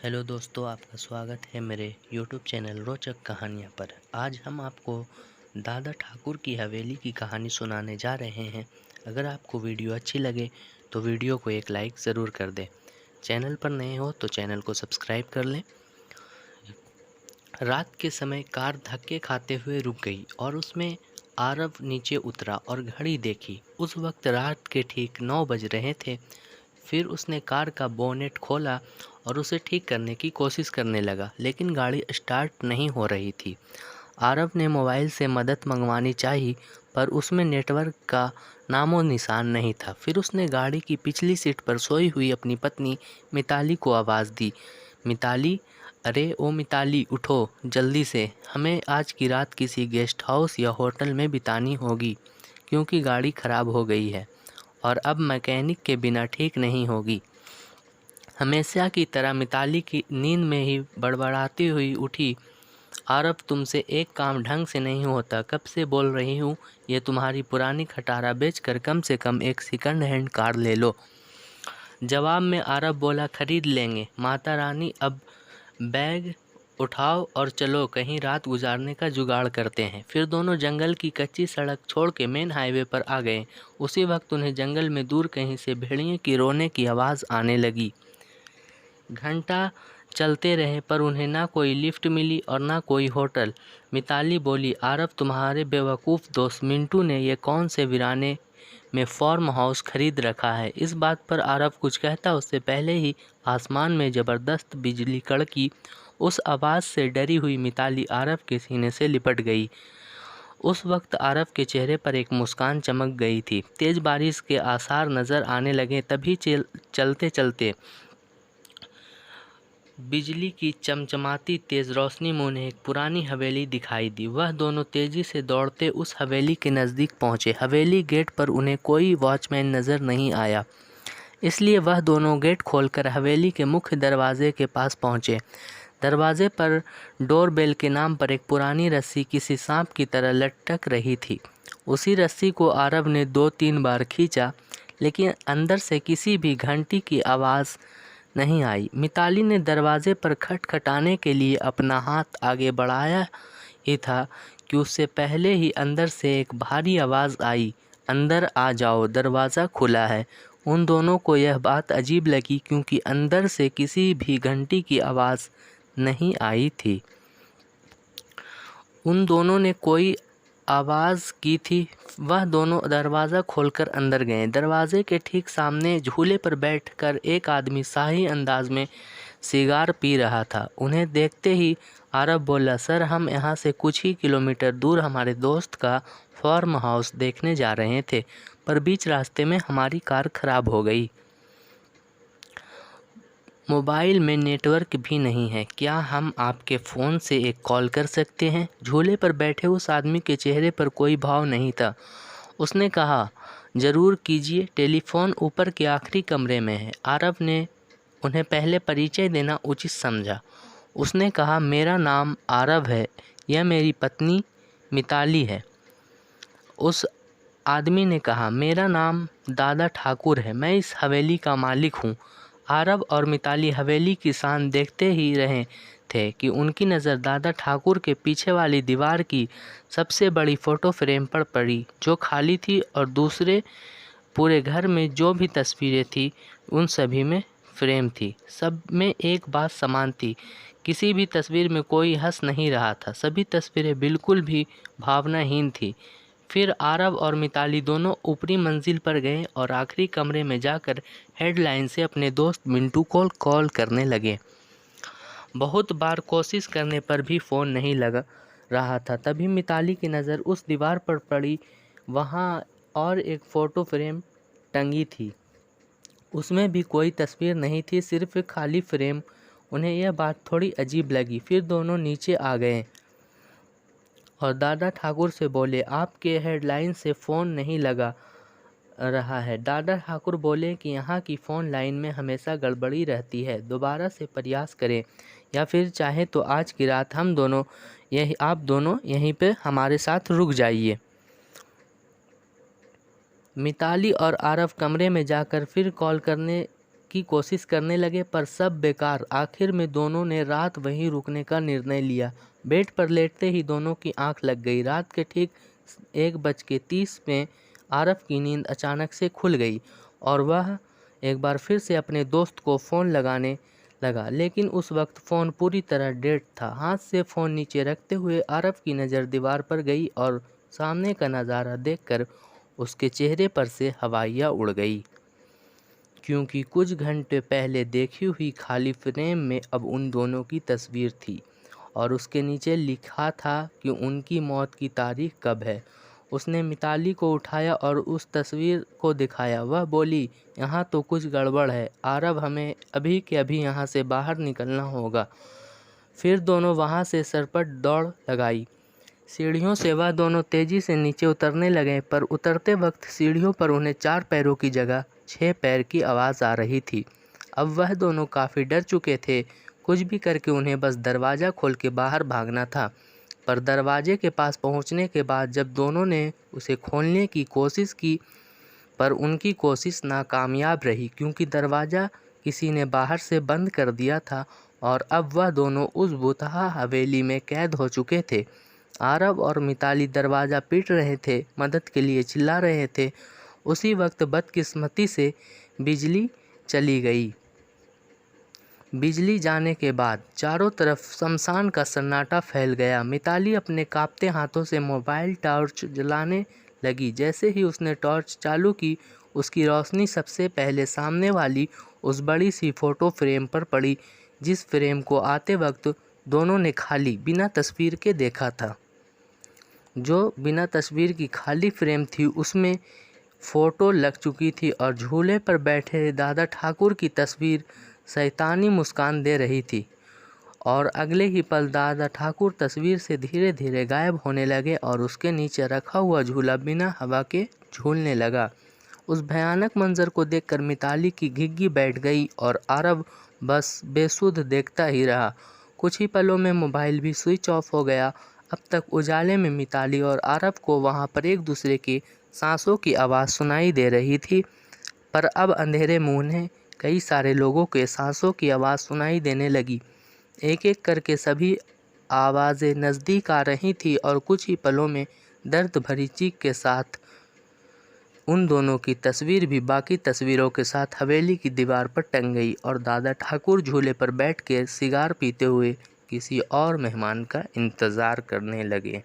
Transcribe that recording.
Hello दोस्तों, आपका स्वागत है मेरे यूट्यूब चैनल रोचक कहानियाँ पर। आज हम आपको दादा ठाकुर की हवेली की कहानी सुनाने जा रहे हैं। अगर आपको वीडियो अच्छी लगे तो वीडियो को एक लाइक ज़रूर कर दें। चैनल पर नए हो तो चैनल को सब्सक्राइब कर लें। रात के समय कार धक्के खाते हुए रुक गई और उसमें आरव नीचे उतरा और घड़ी देखी। उस वक्त रात के ठीक 9 बज रहे थे। फिर उसने कार का बोनेट खोला और उसे ठीक करने की कोशिश करने लगा, लेकिन गाड़ी स्टार्ट नहीं हो रही थी। आरव ने मोबाइल से मदद मंगवानी चाही, पर उसमें नेटवर्क का नामो निशान नहीं था। फिर उसने गाड़ी की पिछली सीट पर सोई हुई अपनी पत्नी मिताली को आवाज़ दी, मिताली, अरे ओ मिताली, उठो जल्दी से, हमें आज की रात किसी गेस्ट हाउस या होटल में बितानी होगी, क्योंकि गाड़ी ख़राब हो गई है और अब मैकेनिक के बिना ठीक नहीं होगी। हमेशा की तरह मिताली की नींद में ही बड़बड़ाती हुई उठी, आरव, तुमसे एक काम ढंग से नहीं होता, कब से बोल रही हूँ, ये तुम्हारी पुरानी खटारा बेचकर कम से कम एक सेकंड हैंड कार ले लो। जवाब में आरव बोला, खरीद लेंगे माता रानी, अब बैग उठाओ और चलो कहीं रात गुजारने का जुगाड़ करते हैं। फिर दोनों जंगल की कच्ची सड़क छोड़ के मेन हाईवे पर आ गए। उसी वक्त उन्हें जंगल में दूर कहीं से भेड़िए की रोने की आवाज़ आने लगी। घंटा चलते रहे पर उन्हें ना कोई लिफ्ट मिली और ना कोई होटल। मिताली बोली, आरव, तुम्हारे बेवकूफ़ दोस्त मिंटू ने ये कौन से वीराने में फार्म हाउस खरीद रखा है। इस बात पर आरव कुछ कहता उससे पहले ही आसमान में ज़बरदस्त बिजली कड़की। उस आवाज़ से डरी हुई मिताली आरव के सीने से लिपट गई। उस वक्त आरव के चेहरे पर एक मुस्कान चमक गई थी। तेज़ बारिश के आसार नज़र आने लगे। तभी चलते चलते बिजली की चमचमाती तेज़ रोशनी में उन्हें एक पुरानी हवेली दिखाई दी। वह दोनों तेज़ी से दौड़ते उस हवेली के नज़दीक पहुँचे। हवेली गेट पर उन्हें कोई वॉचमैन नज़र नहीं आया, इसलिए वह दोनों गेट खोलकर हवेली के मुख्य दरवाजे के पास पहुँचे। दरवाजे पर डोरबेल के नाम पर एक पुरानी रस्सी किसी सांप की तरह लटक रही थी। उसी रस्सी को आरव ने 2-3 बार खींचा, लेकिन अंदर से किसी भी घंटी की आवाज़ नहीं आई। मिताली ने दरवाजे पर खटखटाने के लिए अपना हाथ आगे बढ़ाया ही था कि उससे पहले ही अंदर से एक भारी आवाज़ आई, अंदर आ जाओ, दरवाज़ा खुला है। उन दोनों को यह बात अजीब लगी, क्योंकि अंदर से किसी भी घंटी की आवाज़ नहीं आई थी। उन दोनों ने कोई आवाज़ की थी। वह दोनों दरवाज़ा खोलकर अंदर गए। दरवाजे के ठीक सामने झूले पर बैठकर एक आदमी शाही अंदाज में सिगार पी रहा था। उन्हें देखते ही आरव बोला, सर, हम यहाँ से कुछ ही किलोमीटर दूर हमारे दोस्त का फार्म हाउस देखने जा रहे थे, पर बीच रास्ते में हमारी कार खराब हो गई। मोबाइल में नेटवर्क भी नहीं है, क्या हम आपके फ़ोन से एक कॉल कर सकते हैं? झूले पर बैठे उस आदमी के चेहरे पर कोई भाव नहीं था। उसने कहा, ज़रूर कीजिए, टेलीफोन ऊपर के आखिरी कमरे में है। आरव ने उन्हें पहले परिचय देना उचित समझा। उसने कहा, मेरा नाम आरव है, यह मेरी पत्नी मिताली है। उस आदमी ने कहा, मेरा नाम दादा ठाकुर है, मैं इस हवेली का मालिक हूँ। आरव और मिताली हवेली की शान देखते ही रहे थे कि उनकी नज़र दादा ठाकुर के पीछे वाली दीवार की सबसे बड़ी फ़ोटो फ्रेम पर पड़ी, जो खाली थी, और दूसरे पूरे घर में जो भी तस्वीरें थी उन सभी में फ्रेम थी। सब में एक बात समान थी, किसी भी तस्वीर में कोई हंस नहीं रहा था। सभी तस्वीरें बिल्कुल भी भावनाहीन थी। फिर आरव और मिताली दोनों ऊपरी मंजिल पर गए और आखिरी कमरे में जाकर हेडलाइन से अपने दोस्त मिंटू को कॉल करने लगे। बहुत बार कोशिश करने पर भी फ़ोन नहीं लग रहा था। तभी मिताली की नज़र उस दीवार पर पड़ी। वहाँ और एक फ़ोटो फ्रेम टंगी थी, उसमें भी कोई तस्वीर नहीं थी, सिर्फ एक खाली फ्रेम। उन्हें यह बात थोड़ी अजीब लगी। फिर दोनों नीचे आ गए और दादा ठाकुर से बोले, आपके हेडलाइन से फ़ोन नहीं लगा रहा है। दादा ठाकुर बोले कि यहाँ की फ़ोन लाइन में हमेशा गड़बड़ी रहती है, दोबारा से प्रयास करें, या फिर चाहे तो आज की रात आप दोनों यहीं पे हमारे साथ रुक जाइए। मिताली और आरव कमरे में जाकर फिर कॉल करने की कोशिश करने लगे पर सब बेकार। आखिर में दोनों ने रात वहीं रुकने का निर्णय लिया। बेड पर लेटते ही दोनों की आंख लग गई। रात के ठीक 1:30 में आरव की नींद अचानक से खुल गई और वह एक बार फिर से अपने दोस्त को फ़ोन लगाने लगा, लेकिन उस वक्त फ़ोन पूरी तरह डेड था। हाथ से फ़ोन नीचे रखते हुए आरव की नज़र दीवार पर गई और सामने का नज़ारा देखकर उसके चेहरे पर से हवाइयाँ उड़ गई, क्योंकि कुछ घंटे पहले देखी हुई खाली फ्रेम में अब उन दोनों की तस्वीर थी और उसके नीचे लिखा था कि उनकी मौत की तारीख कब है। उसने मिताली को उठाया और उस तस्वीर को दिखाया। वह बोली, यहाँ तो कुछ गड़बड़ है आरव, हमें अभी के अभी यहाँ से बाहर निकलना होगा। फिर दोनों वहाँ से सरपट दौड़ लगाई। सीढ़ियों से वह दोनों तेजी से नीचे उतरने लगे, पर उतरते वक्त सीढ़ियों पर उन्हें 4 पैरों की जगह 6 पैर की आवाज़ आ रही थी। अब वह दोनों काफ़ी डर चुके थे। कुछ भी करके उन्हें बस दरवाज़ा खोल के बाहर भागना था। पर दरवाजे के पास पहुंचने के बाद जब दोनों ने उसे खोलने की कोशिश की, पर उनकी कोशिश नाकामयाब रही, क्योंकि दरवाज़ा किसी ने बाहर से बंद कर दिया था और अब वह दोनों उस भूतहा हवेली में कैद हो चुके थे। आरव और मिताली दरवाज़ा पीट रहे थे, मदद के लिए चिल्ला रहे थे। उसी वक्त बदकिस्मती से बिजली चली गई। बिजली जाने के बाद चारों तरफ शमशान का सन्नाटा फैल गया। मिताली अपने कांपते हाथों से मोबाइल टॉर्च जलाने लगी। जैसे ही उसने टॉर्च चालू की, उसकी रोशनी सबसे पहले सामने वाली उस बड़ी सी फ़ोटो फ्रेम पर पड़ी, जिस फ्रेम को आते वक्त दोनों ने खाली बिना तस्वीर के देखा था। जो बिना तस्वीर की खाली फ्रेम थी, उसमें फ़ोटो लग चुकी थी और झूले पर बैठे दादा ठाकुर की तस्वीर शैतानी मुस्कान दे रही थी। और अगले ही पल दादा ठाकुर तस्वीर से धीरे धीरे गायब होने लगे और उसके नीचे रखा हुआ झूला बिना हवा के झूलने लगा। उस भयानक मंजर को देखकर मिताली की घिघी बैठ गई और आरव बस बेसुध देखता ही रहा। कुछ ही पलों में मोबाइल भी स्विच ऑफ हो गया। अब तक उजाले में मिताली और आरव को वहाँ पर एक दूसरे की सांसों की आवाज़ सुनाई दे रही थी, पर अब अंधेरे में उन्हें कई सारे लोगों के सांसों की आवाज़ सुनाई देने लगी। एक एक करके सभी आवाज़ें नज़दीक आ रही थी और कुछ ही पलों में दर्द भरी चीख के साथ उन दोनों की तस्वीर भी बाकी तस्वीरों के साथ हवेली की दीवार पर टंग गई और दादा ठाकुर झूले पर बैठ के सिगार पीते हुए किसी और मेहमान का इंतज़ार करने लगे।